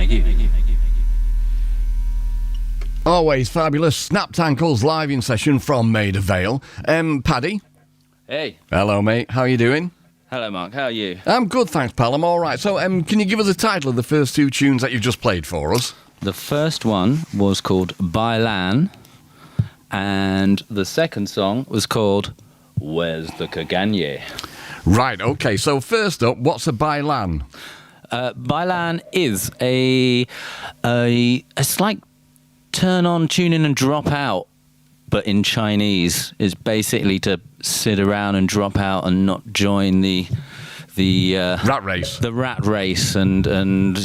Thank you. Always fabulous. Snap Tankles live in session from Maida Vale. Paddy? Hey. Hello, mate. How are you doing? Hello, Mark. How are you? I'm good, thanks, pal. I'm all right. So, can you give us the title of the first two tunes that you've just played for us? The first one was called Bailan, and the second song was called Where's the Kaganye? Right, okay. So, first up, what's a bailan? Bailan is a slight turn on, tune in and drop out, but in Chinese is basically to sit around and drop out and not join the rat race. The rat race and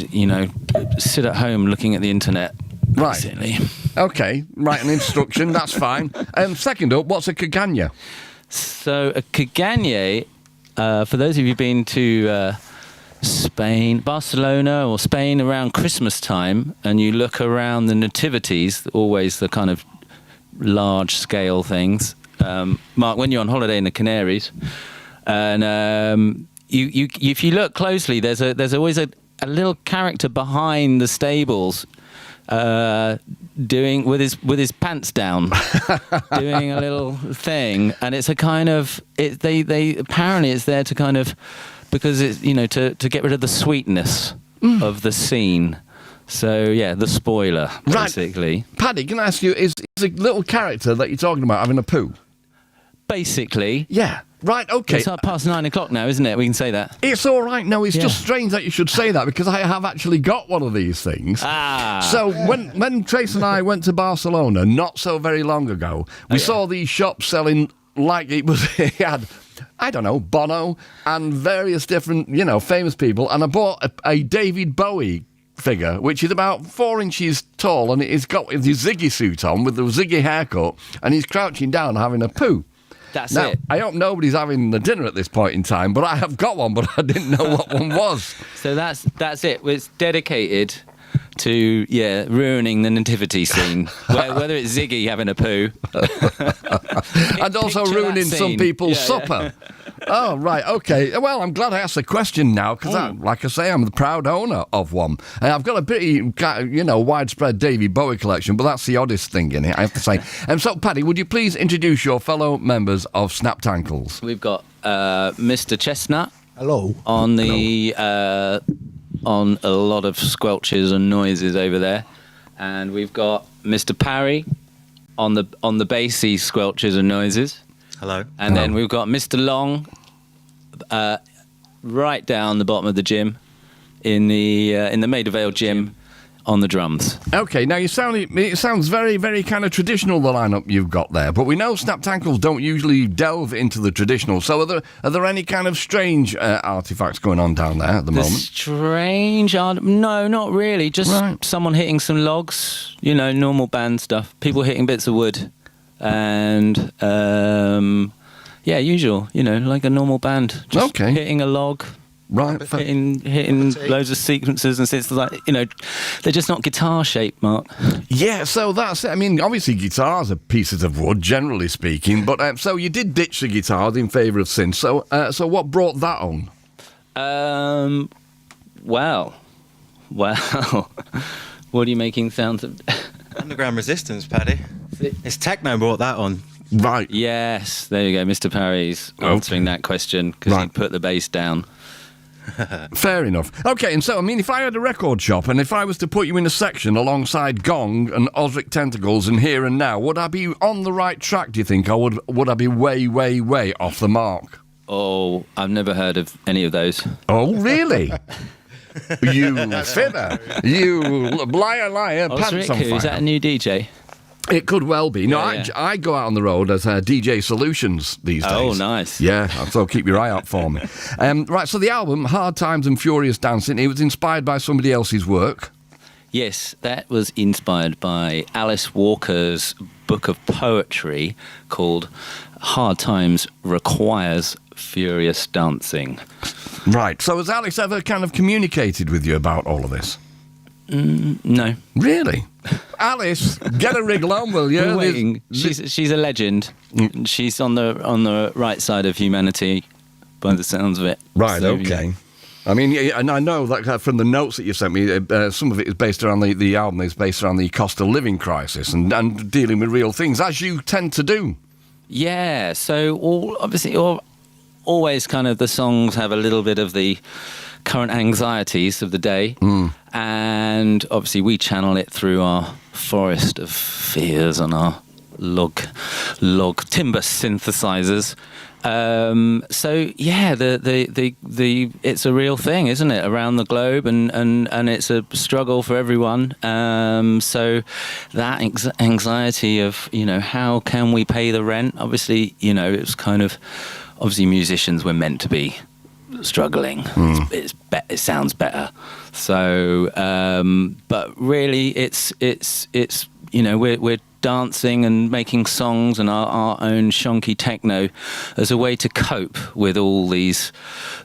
sit at home looking at the internet. Basically. Right. Okay. Right, an instruction. That's fine. Second up, what's a kaganya? So a kaganye, for those of you who've been to Spain, Barcelona or Spain around Christmas time, and you look around the nativities, always the kind of large scale things. Mark, when you're on holiday in the Canaries, and you if you look closely, there's always a little character behind the stables, doing with his pants down, doing a little thing, and it's a kind of they apparently it's there to kind of, because it's to get rid of the sweetness of the scene. So yeah, the spoiler basically. Right. Paddy, can I ask you, is the little character that you're talking about having a poo? Basically. Yeah. Right, okay. It's like past 9 o'clock now, isn't it? We can say that. It's all right. No, it's just strange that you should say that, because I have actually got one of these things. So when Trace and I went to Barcelona not so very long ago, we saw these shops selling like it had, I don't know, Bono and various different, famous people, and I bought a David Bowie figure, which is about 4 inches tall, and he's got his Ziggy suit on with the Ziggy haircut, and he's crouching down having a poo. That's now, it. I hope nobody's having the dinner at this point in time, but I have got one, but I didn't know what one was. So that's it. It's dedicated to ruining the nativity scene, whether it's Ziggy having a poo, and also ruining some people's supper. Oh, right, okay. Well, I'm glad I asked the question now, because, like I say, I'm the proud owner of one. I've got a pretty, widespread David Bowie collection, but that's the oddest thing in it, I have to say. So, Paddy, would you please introduce your fellow members of Snap Tankles? We've got Mr. Chestnut. Hello. On the on a lot of squelches and noises over there, and we've got Mr. Parry on the bassy squelches and noises. Hello. And then we've got Mr. Long, right down the bottom of the gym, in the Maida Vale gym, on the drums. Okay, now it sounds very, very kind of traditional, the lineup you've got there, but we know Snap Tankles don't usually delve into the traditional, so are there any kind of strange artifacts going on down there at the moment? Strange no, not really, just someone hitting some logs, normal band stuff, people hitting bits of wood, and usual, like a normal band, just hitting a log. Right, hitting loads of sequences and things like, they're just not guitar shaped, Mark. Yeah, so that's it. I mean, obviously guitars are pieces of wood, generally speaking, but so you did ditch the guitars in favour of synth. So what brought that on? Well, what are you making sounds of? Underground Resistance, Paddy. It's techno brought that on. Right. Yes, there you go. Mr. Parry's answering that question because he put the bass down. Fair enough. Okay, and so, I mean, if I had a record shop and if I was to put you in a section alongside Gong and Osric Tentacles and Here and Now, would I be on the right track, do you think, or would I be way, way, way off the mark? Oh, I've never heard of any of those. Oh, really? You fibber. You liar, Osric, pants on fire. is that a new DJ? It could well be. No, I go out on the road as DJ Solutions these days. Oh, nice. Yeah, so keep your eye out for me. Right, so the album, Hard Times and Furious Dancing, it was inspired by somebody else's work. Yes, that was inspired by Alice Walker's book of poetry called Hard Times Requires Furious Dancing. Right, so has Alice ever kind of communicated with you about all of this? No. Really? Alice, get a wriggle on, will you? We're waiting. She's a legend. She's on the right side of humanity, by the sounds of it. Right, so, okay. I mean, and I know that from the notes that you sent me, some of it is based around the album is based around the cost of living crisis and dealing with real things, as you tend to do. Yeah, so always kind of the songs have a little bit of the current anxieties of the day, and obviously we channel it through our forest of fears and our log timber synthesizers. So yeah, the it's a real thing, isn't it, around the globe, and it's a struggle for everyone. So that anxiety of, you know, how can we pay the rent? Obviously, you know, it's kind of, obviously musicians were meant to be struggling. It sounds better. So, but really, it's you know, we're dancing and making songs and our own shonky techno as a way to cope with all the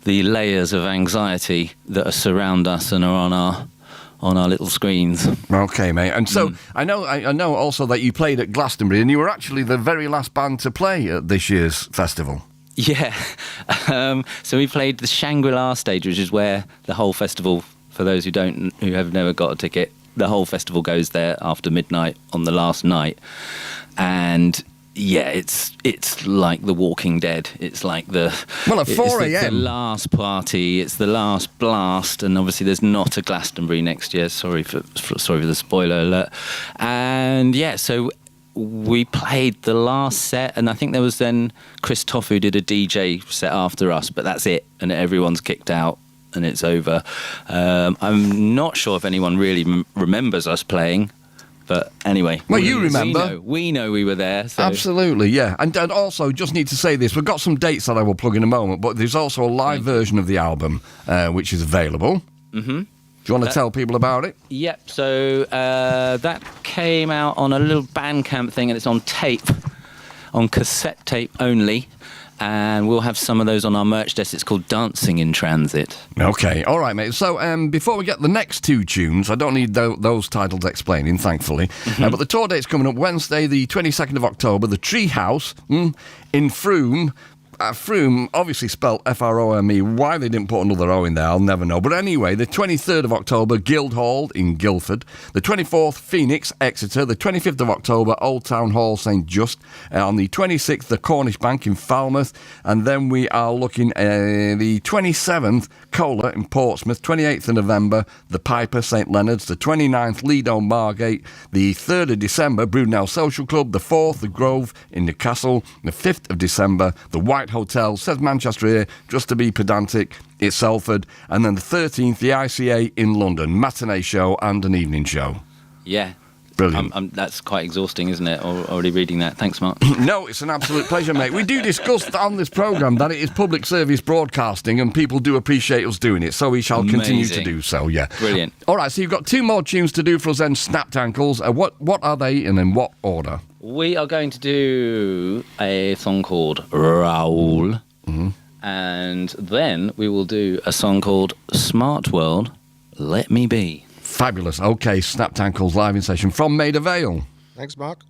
layers of anxiety that surround us and are on our little screens. Okay, mate. And so I know also that you played at Glastonbury, and you were actually the very last band to play at this year's festival. Yeah. So we played the Shangri-La stage, which is where the whole festival, for those who have never got a ticket, the whole festival goes there after midnight on the last night. And yeah, it's like The Walking Dead. It's like at 4 a.m. It's the last party. It's the last blast. And obviously, there's not a Glastonbury next year. Sorry for the spoiler alert. And yeah, so we played the last set, and I think there was then Chris Tofu did a DJ set after us, but that's it, and everyone's kicked out. And it's over. I'm not sure if anyone really remembers us playing, but anyway. Well, you remember. We know we were there. So. Absolutely, yeah. And also, just need to say this, we've got some dates that I will plug in a moment, but there's also a live version of the album, which is available. Mm-hmm. Do you want to tell people about it? Yep, so that came out on a little Bandcamp thing, and it's on tape, on cassette tape only. And we'll have some of those on our merch desk. It's called Dancing in Transit. Okay, all right, mate. So before we get the next two tunes, I don't need those titles explaining, thankfully. But the tour date's coming up Wednesday, the 22nd of October, the Treehouse in Frome. Frome, obviously spelled Frome. Why they didn't put another O in there, I'll never know. But anyway, the 23rd of October, Guildhall in Guildford. The 24th, Phoenix, Exeter. The 25th of October, Old Town Hall, St Just. On the 26th, the Cornish Bank in Falmouth. And then we are looking at the 27th, Cola in Portsmouth. 28th of November, the Piper, St Leonard's. The 29th, Lido, Margate. The 3rd of December, Brunel Social Club. The 4th, the Grove in Newcastle. The 5th of December, the White Hotel, says Manchester here, just to be pedantic, it's Salford. And then the 13th, the ICA in London, matinee show and an evening show. Yeah. Brilliant. That's quite exhausting, isn't it? Already reading that. Thanks, Mark. No, it's an absolute pleasure, mate. We do discuss on this programme that it is public service broadcasting, and people do appreciate us doing it, so we shall continue to do so, yeah. Brilliant. All right, so you've got two more tunes to do for us then, Snapped Ankles. What are they, and in what order? We are going to do a song called Raoul, and then we will do a song called Smart World, Let Me Be. Fabulous. Okay, Snapped Ankles live in session from Maida Vale. Thanks, Mark.